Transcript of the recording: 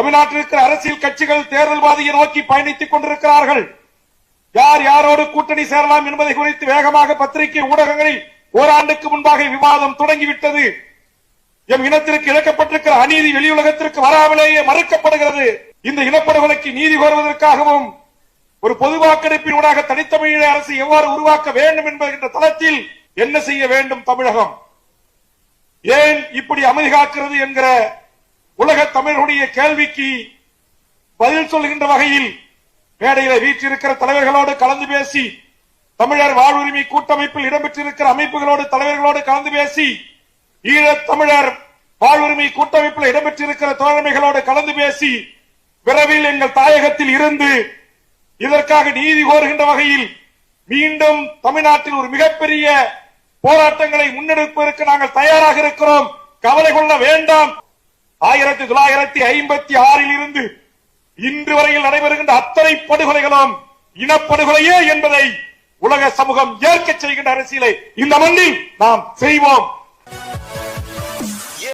தமிழ்நாட்டில் இருக்கிற அரசியல் கட்சிகள் தேர்தல் பாதையை நோக்கி பயணித்துக் கொண்டிருக்கிறார்கள். யார் யாரோடு கூட்டணி சேரலாம் என்பதை குறித்து வேகமாக பத்திரிகை ஊடகங்களில் ஓராண்டுக்கு முன்பாக விவாதம் தொடங்கிவிட்டது. எம் இனத்திற்கு இழக்கப்பட்டிருக்கிற அநீதி வெளியுலகத்திற்கு வராமலேயே மறுக்கப்படுகிறது. இந்த இனப்படுகொலைக்கு நீதி கோருவதற்காகவும் ஒரு பொது வாக்கெடுப்பினூடாக தனித்தமிழீழ அரசு எவ்வாறு உருவாக்க வேண்டும் என்கின்ற தளத்தில் என்ன செய்ய வேண்டும் தமிழகம், ஏன் இப்படி அமைதி காக்கிறது என்கிற உலக தமிழர்களுடைய கேள்விக்கு பதில் சொல்கின்ற வகையில் மேடையில் வீற்றிருக்கிற தலைவர்களோடு கலந்து பேசி, தமிழர் வாழ்வுரிமை கூட்டமைப்பில் இடம்பெற்றிருக்கிற அமைப்புகளோடு தலைவர்களோடு கலந்து பேசி, ஈழத் தமிழர் வாழ்வுரிமை கூட்டமைப்பில் இடம்பெற்றிருக்கிற தோழமைகளோடு கலந்து பேசி, விரைவில் எங்கள் தாயகத்தில் இருந்து இதற்காக நீதி கோருகின்ற வகையில் மீண்டும் தமிழ்நாட்டில் ஒரு மிகப்பெரிய போராட்டங்களை முன்னெடுப்பதற்கு நாங்கள் தயாராக இருக்கிறோம். கவலை கொள்ள வேண்டாம். 1956 இருந்து இன்று வரையில் நடைபெறுகின்ற அத்தனை படுகொலைகளும் இனப்படுகொலையே என்பதை உலக சமூகம் ஏற்க செய்கின்ற அரசியலை இந்த மண்ணில் நாம் செய்வோம்.